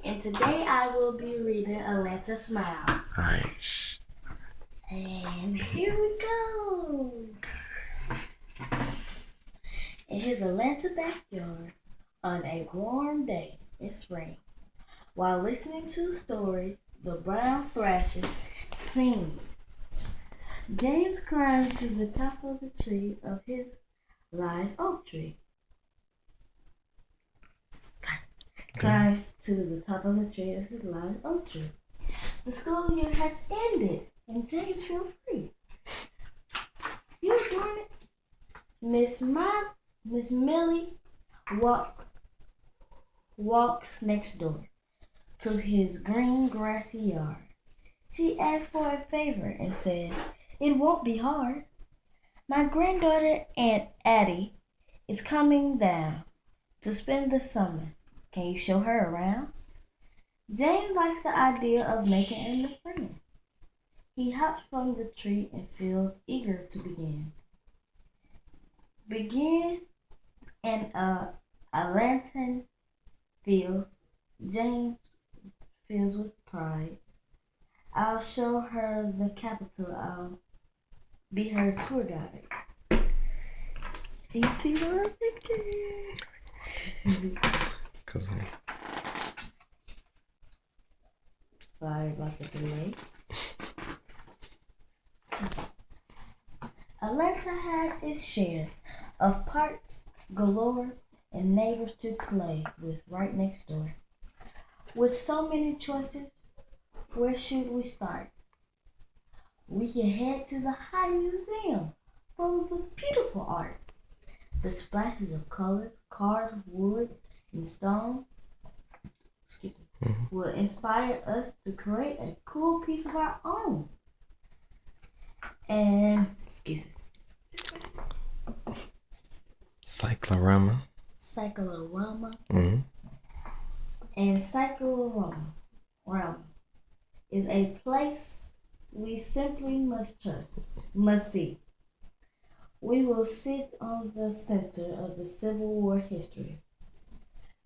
And today I will be reading Atlanta Smile. Alright. And here we go. In his Atlanta backyard, on a warm day in spring, while listening to stories, the brown thrasher sings. James climbed to the top of the tree of his live oak tree. Climbs to the top of the tree of his live oak tree. The school year has ended, and James feels free. You doing it? Miss Millie walks next door to his green grassy yard. She asked for a favor and said, "It won't be hard. My granddaughter Aunt Addie is coming down to spend the summer. Can you show her around?" James likes the idea of making a new friend. He hops from the tree and feels eager to begin. In a lantern field, James feels with pride. I'll show her the capital. I'll be her tour guide. You see the picture? Sorry about the delay. Atlanta has its share of parks galore and neighbors to play with right next door. With so many choices, where should we start? We can head to the High Museum, full of the beautiful art. The splashes of colors, carved wood, and stone will inspire us to create a cool piece of our own. And Cyclorama. And Cyclorama is a place we simply must see. We will sit on the center of the Civil War history.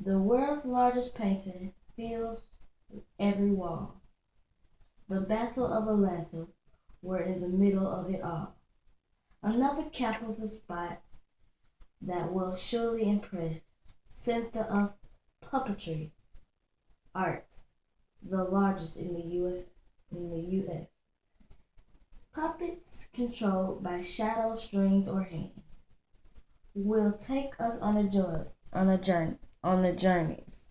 The world's largest painting fills every wall. The Battle of Atlanta were in the middle of it all. Another capital spot that will surely impress. Center of Puppetry Arts, the largest in the U.S. Puppets controlled by shadow, strings, or hand will take us on journeys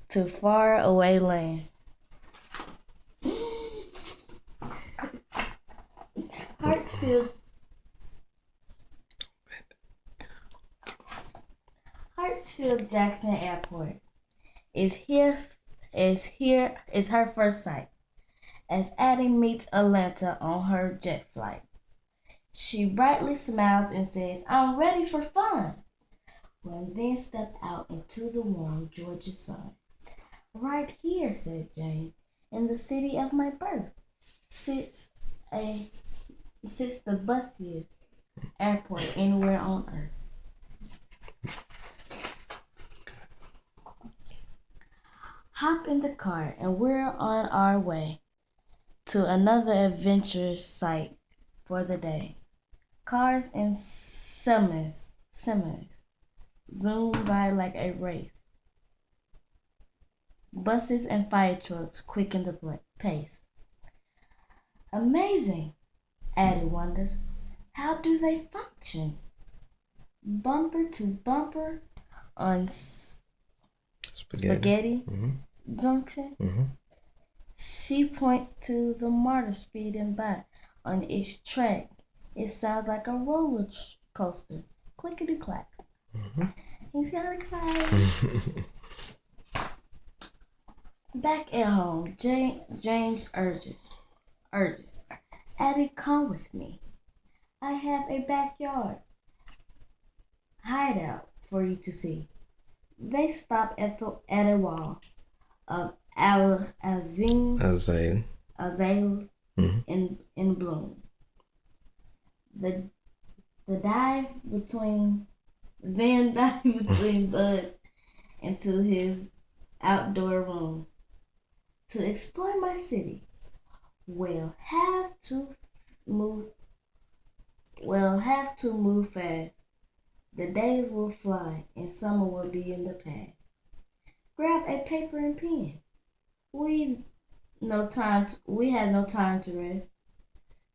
to far away land. Hartsfield Jackson Airport is her first sight as Addie meets Atlanta on her jet flight. She brightly smiles and says, "I'm ready for fun." When then step out into the warm Georgia sun. "Right here," says Jane, "in the city of my birth, sits the busiest airport anywhere on earth." Hop in the car and we're on our way to another adventurous site for the day. Cars and semis zoom by like a race. Buses and fire trucks quicken the pace. Amazing, Addie wonders. How do they function? Bumper to bumper on spaghetti junction. She points to the martyr speeding by on its track. It sounds like a roller coaster. Clickety clack. He's gonna clap. Back at home, James urges, "Addie, come with me. I have a backyard hideout for you to see." They stop at a wall of azaleas in bloom. The dive between buds into his outdoor room. To explore my city, we'll have to move. We'll have to move fast. The days will fly, and summer will be in the past. Grab a paper and pen. We had no time to rest.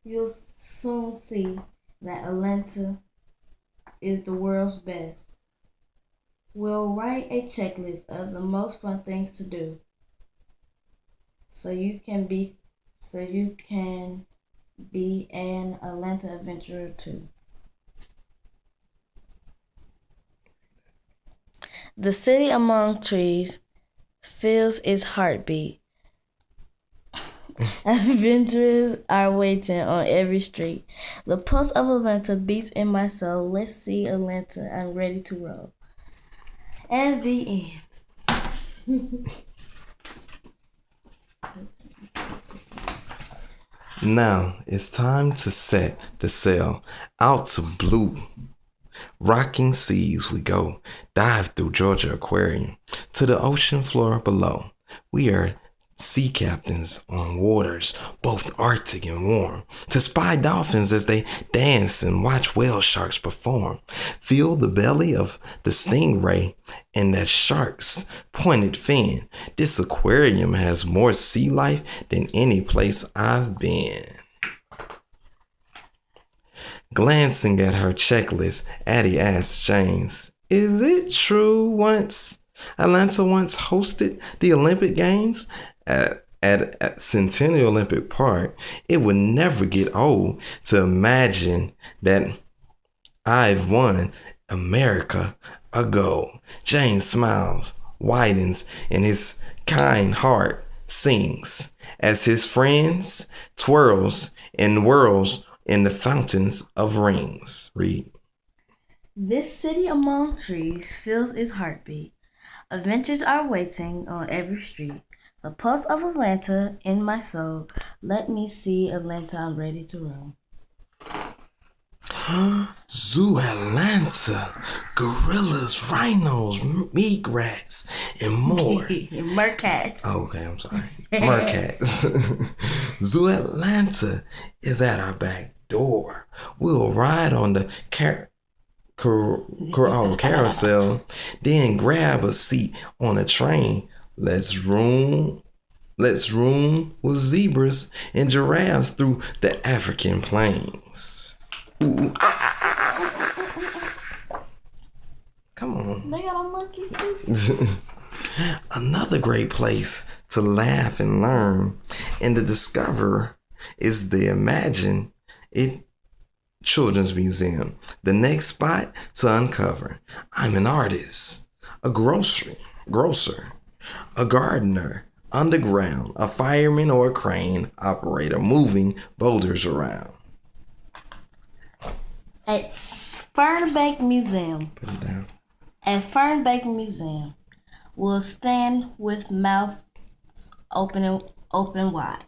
You'll soon see that Atlanta is the world's best. We'll write a checklist of the most fun things to do so you can be an Atlanta adventurer too. The city among trees feels its heartbeat. Adventurers are waiting on every street. The pulse of Atlanta beats in my soul. Let's see Atlanta. I'm ready to roll. And the end. Now it's time to set the sail out to blue. Rocking seas we go, dive through Georgia Aquarium to the ocean floor below. We are sea captains on waters, both Arctic and warm, to spy dolphins as they dance and watch whale sharks perform. Feel the belly of the stingray and that shark's pointed fin. This aquarium has more sea life than any place I've been. Glancing at her checklist, Addie asked James, "Is it true Atlanta once hosted the Olympic Games at Centennial Olympic Park? It would never get old to imagine that I've won America a gold." James smiles, widens, and his kind heart sings as his friends twirls and whirls in the fountains of rings. Read. This city among trees feels its heartbeat. Adventures are waiting on every street. The pulse of Atlanta in my soul. Let me see Atlanta, I'm ready to roam. Zoo Atlanta, gorillas, rhinos, meat rats, and more. Mercats. Oh, okay, I'm sorry. Mercats. Zoo Atlanta is at our back door. We'll ride on the carousel, then grab a seat on a train. Let's roam with zebras and giraffes through the African plains. Ooh, Come on. They got a monkey too. Another great place to laugh and learn and to discover is the Imagine It Children's Museum. The next spot to uncover. I'm an artist, a grocer, a gardener, underground, a fireman or a crane operator moving boulders around. At Fernbank Museum. Put it down. At Fernbank Museum, we'll stand with mouths open wide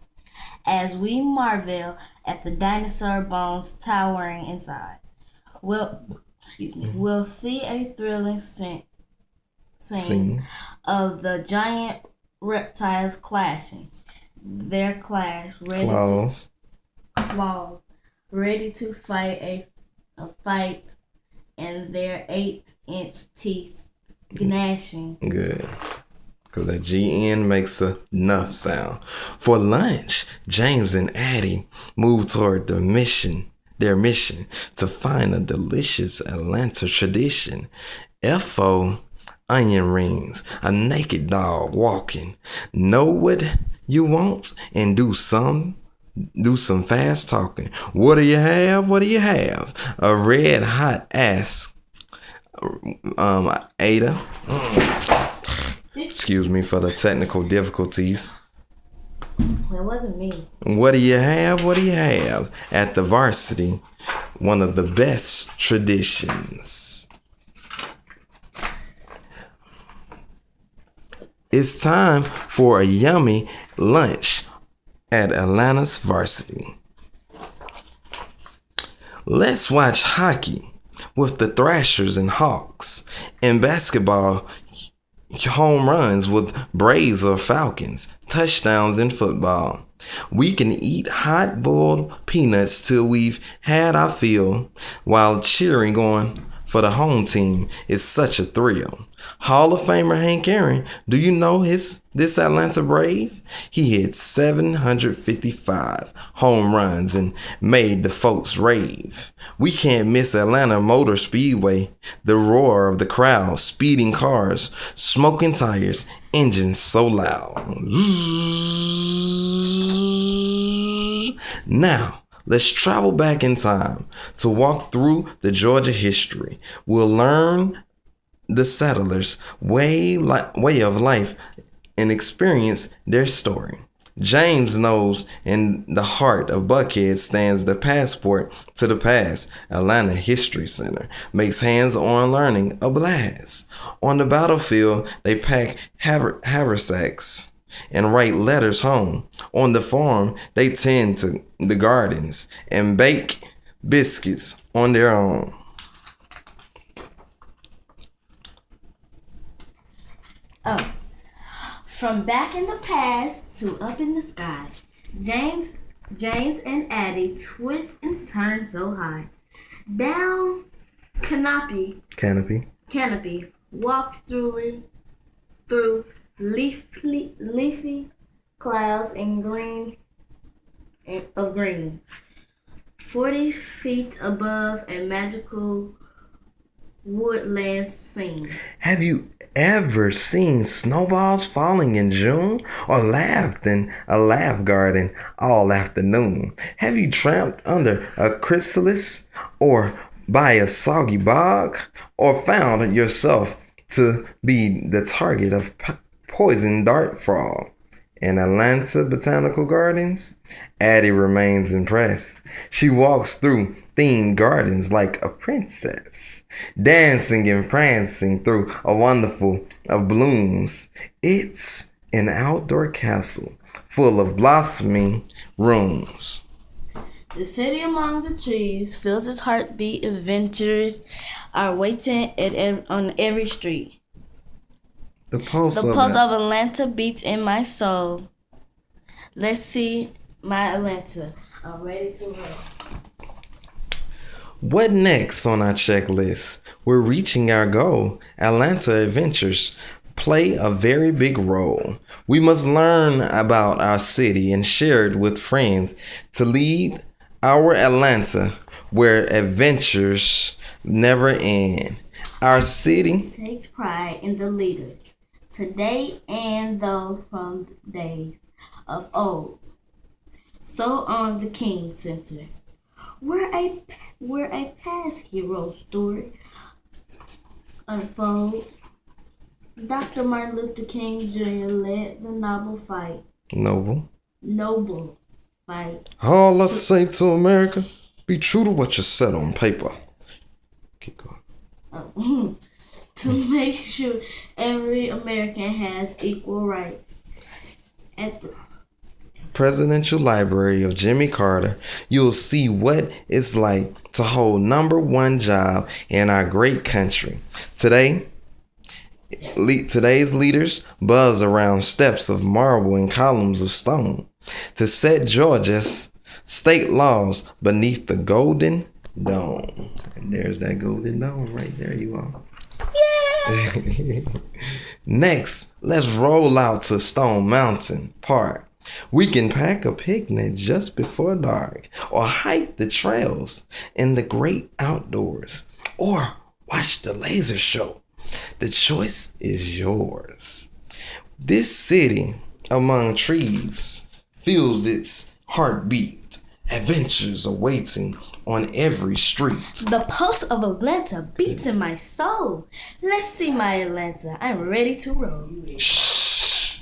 as we marvel at the dinosaur bones towering inside. We'll see a thrilling scene of the giant reptiles clashing. Their claws ready to fight a fight, and their 8-inch teeth gnashing. Good. Because that GN makes a nuh sound. For lunch, James and Addie move toward their mission to find a delicious Atlanta tradition. FO onion rings, a naked dog walking. Know what you want and do some fast talking. What do you have? What do you have? A red hot ass. Ada. Excuse me for the technical difficulties. That wasn't me. What do you have? What do you have? At the Varsity, one of the best traditions. It's time for a yummy lunch at Atlanta's Varsity. Let's watch hockey with the Thrashers and Hawks, and basketball home runs with Braves or Falcons, touchdowns in football. We can eat hot boiled peanuts till we've had our fill while cheering on for the home team is such a thrill. Hall of Famer Hank Aaron, do you know this Atlanta Brave? He hit 755 home runs and made the folks rave. We can't miss Atlanta Motor Speedway, the roar of the crowd, speeding cars, smoking tires, engines so loud. Now, let's travel back in time to walk through the Georgia history. We'll learn the settlers' way of life and experience their story. James knows in the heart of Buckhead stands the passport to the past. Atlanta History Center makes hands-on learning a blast. On the battlefield, they pack haversacks and write letters home. On the farm, they tend to the gardens and bake biscuits on their own. Oh, from back in the past to up in the sky, James and Addie twist and turn so high. Down canopy, walk through leafy clouds and green. 40 feet above a magical woodland scene. Have you ever seen snowballs falling in June or laughed in a laugh garden all afternoon? Have you tramped under a chrysalis or by a soggy bog or found yourself to be the target of poison dart frog? In Atlanta Botanical Gardens, Addie remains impressed. She walks through themed gardens like a princess, dancing and prancing through a wonderful of blooms. It's an outdoor castle full of blossoming rooms. The city among the trees feels its heartbeat. Adventurers are waiting on every street. The pulse of Atlanta beats in my soul. Let's see my Atlanta. I'm ready to roll. What next on our checklist? We're reaching our goal. Atlanta adventures play a very big role. We must learn about our city and share it with friends to lead our Atlanta where adventures never end. Our city takes pride in the leaders today and those from days of old. So on the King Center, where a past hero story unfolds. Dr. Martin Luther King Jr. led the noble fight. Noble fight. All let's say to America, be true to what you said on paper. Keep going. To make sure every American has equal rights. At the Presidential Library of Jimmy Carter, you'll see what it's like to hold #1 job in our great country. Today's leaders buzz around steps of marble and columns of stone to set Georgia's state laws beneath the Golden Dome. And there's that Golden Dome right there, you all. Yeah. Next, let's roll out to Stone Mountain Park. We can pack a picnic just before dark, or hike the trails in the great outdoors, or watch the laser show. The choice is yours. This city among trees feels its heartbeat. Adventures are waiting on every street. The pulse of Atlanta beats in my soul. Let's see my Atlanta. I'm ready to roll. Shh.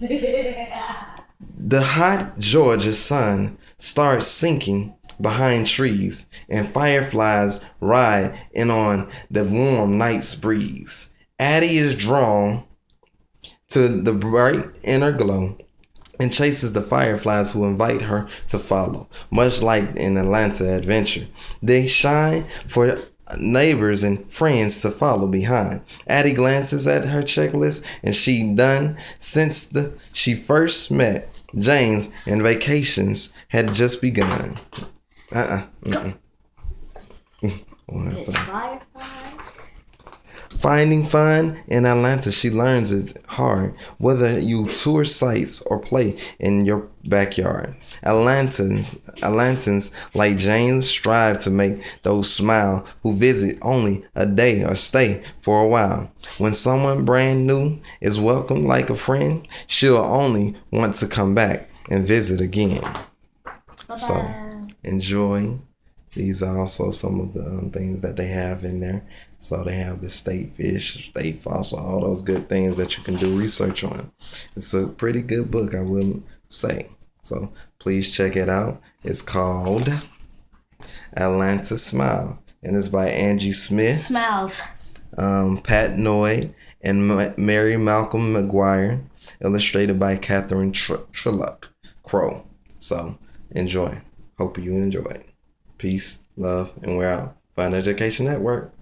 The hot Georgia sun starts sinking behind trees, and fireflies ride in on the warm night's breeze. Addie is drawn to the bright inner glow and chases the fireflies who invite her to follow. Much like in Atlanta Adventure, they shine for neighbors and friends to follow behind. Addie glances at her checklist and she done since she first met James and vacations had just begun. It's Firefly. Finding fun in Atlanta, she learns it's hard, whether you tour sites or play in your backyard. Atlantans like James strive to make those smile who visit only a day or stay for a while. When someone brand new is welcomed like a friend, she'll only want to come back and visit again. Bye-bye. So enjoy. These are also some of the things that they have in there. So they have the state fish, state fossil, all those good things that you can do research on. It's a pretty good book, I will say. So please check it out. It's called Atlanta Smile, and it's by Angie Smith, Smiles. Pat Noy, and Mary Malcolm McGuire. Illustrated by Catherine Trelluck Crow. So enjoy. Hope you enjoy. Peace, love, and we're out. Fun Education Network.